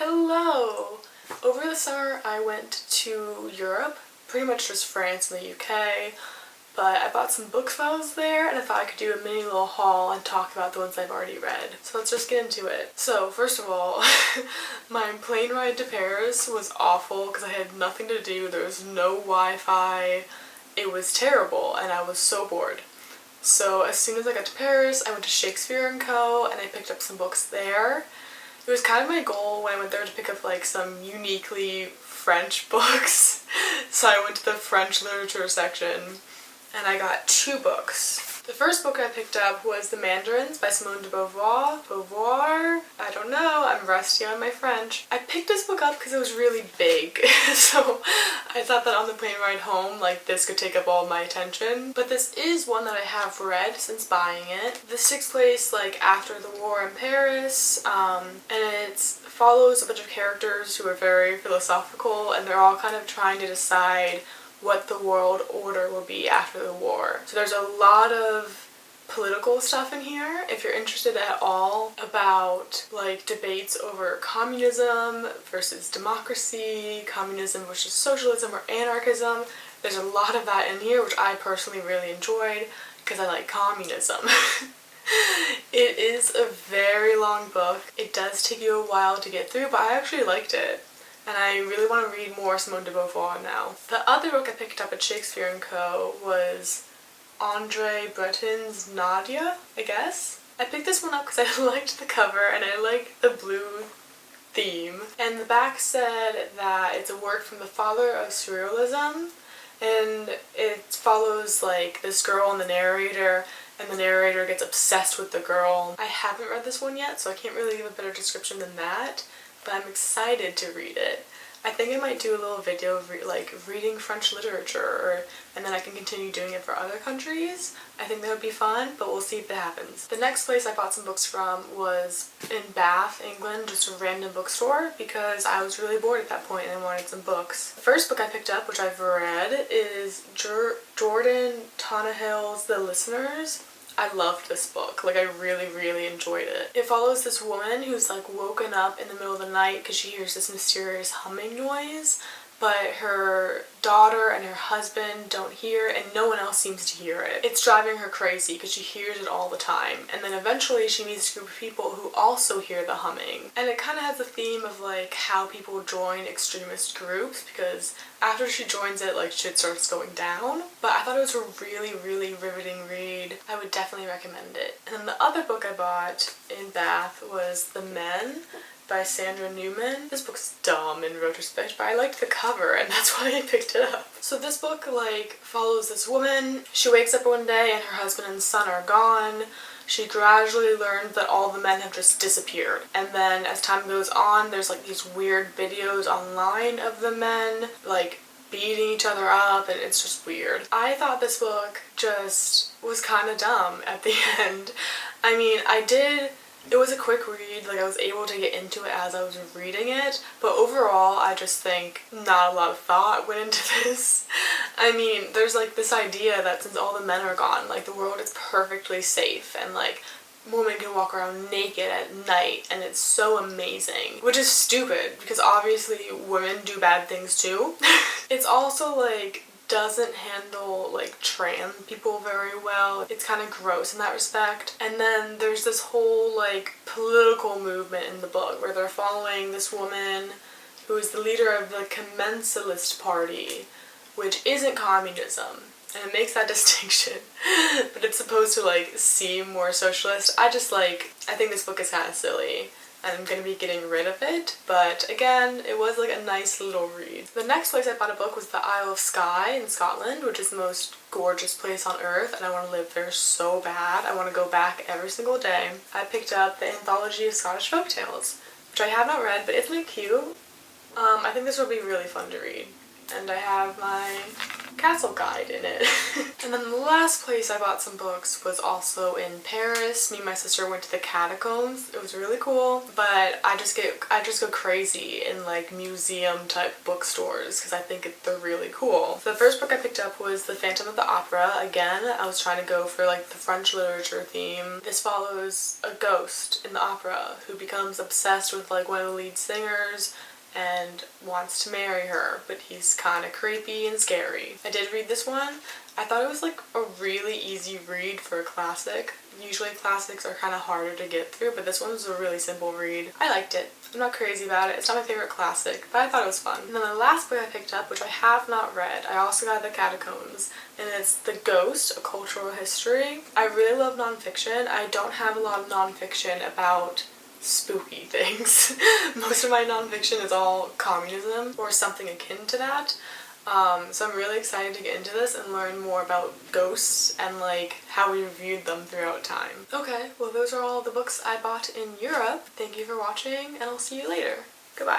Hello! Over the summer I went to Europe, pretty much just France and the UK, but I bought some books while I was there and I thought I could do a mini little haul and talk about the ones I've already read. So let's just get into it. So first of all, my plane ride to Paris was awful because I had nothing to do, there was no Wi-Fi, it was terrible and I was so bored. So as soon as I got to Paris, I went to Shakespeare & Co. and I picked up some books there. It was kind of my goal when I went there to pick up like some uniquely French books. So I went to the French literature section and I got 2 books. The first book I picked up was The Mandarins by Simone de Beauvoir. I don't know, I'm rusty on my French. I picked this book up because it was really big, so I thought that on the plane ride home, like, this could take up all my attention. But this is one that I have read since buying it. This takes place, like, after the war in Paris, and it follows a bunch of characters who are very philosophical, and they're all kind of trying to decide what the world order will be after the war. So there's a lot of political stuff in here. If you're interested at all about like debates over communism versus democracy, communism versus socialism or anarchism, there's a lot of that in here, which I personally really enjoyed because I like communism. It is a very long book. It does take you a while to get through, but I actually liked it. And I really want to read more Simone de Beauvoir now. The other book I picked up at Shakespeare & Co. was Andre Breton's Nadia, I guess. I picked this one up because I liked the cover and I liked the blue theme. And the back said that it's a work from the father of surrealism, and it follows like this girl and the narrator gets obsessed with the girl. I haven't read this one yet, so I can't really give a better description than that, but I'm excited to read it. I think I might do a little video of reading French literature, and then I can continue doing it for other countries. I think that would be fun, but we'll see if that happens. The next place I bought some books from was in Bath, England, just a random bookstore, because I was really bored at that point and I wanted some books. The first book I picked up, which I've read, is Jordan Tonnahill's The Listeners. I loved this book. Like, I really enjoyed it. It follows this woman who's like woken up in the middle of the night because she hears this mysterious humming noise, but her daughter and her husband don't hear and no one else seems to hear it. It's driving her crazy because she hears it all the time, and then eventually she meets a group of people who also hear the humming. And it kind of has the theme of like how people join extremist groups, because after she joins it, like, shit starts going down. But I thought it was a really riveting read. I would definitely recommend it. And then the other book I bought in Bath was The Men by Sandra Newman. This book's dumb in retrospect, but I liked the cover and that's why I picked it up. So this book like follows this woman. She wakes up one day and her husband and son are gone. She gradually learns that all the men have just disappeared. And then as time goes on, there's like these weird videos online of the men like beating each other up, and it's just weird. I thought this book just was kind of dumb at the end. I mean, it was a quick read, like I was able to get into it as I was reading it, but overall I just think not a lot of thought went into this. I mean, there's like this idea that since all the men are gone, like the world is perfectly safe and like women can walk around naked at night and it's so amazing, which is stupid because obviously women do bad things too. It's also like doesn't handle like trans people very well. It's kind of gross in that respect. And then there's this whole like political movement in the book where they're following this woman who is the leader of the Commensalist Party, which isn't communism, and it makes that distinction, but it's supposed to like seem more socialist. I think this book is kind of silly, and I'm going to be getting rid of it, but again, it was like a nice little read. The next place I bought a book was the Isle of Skye in Scotland, which is the most gorgeous place on earth, and I want to live there so bad. I want to go back every single day. I picked up the Anthology of Scottish Folktales, which I have not read, but isn't it cute? I think this will be really fun to read. And I have my castle guide in it. And then the last place I bought some books was also in Paris. Me and my sister went to the catacombs. It was really cool, but I just go crazy in like museum type bookstores because I think they're really cool. So the first book I picked up was The Phantom of the Opera. Again, I was trying to go for like the French literature theme. This follows a ghost in the opera who becomes obsessed with like one of the lead singers and wants to marry her, but he's kind of creepy and scary. I did read this one. I thought it was like a really easy read for a classic. Usually classics are kind of harder to get through, but this one was a really simple read. I liked it. I'm not crazy about it. It's not my favorite classic, but I thought it was fun. And then the last book I picked up, which I have not read, I also got The Catacombs, and it's The Ghost, A Cultural History. I really love nonfiction. I don't have a lot of nonfiction about spooky things. Most of my nonfiction is all communism or something akin to that. So I'm really excited to get into this and learn more about ghosts and like how we viewed them throughout time. Okay, well those are all the books I bought in Europe. Thank you for watching and I'll see you later. Goodbye.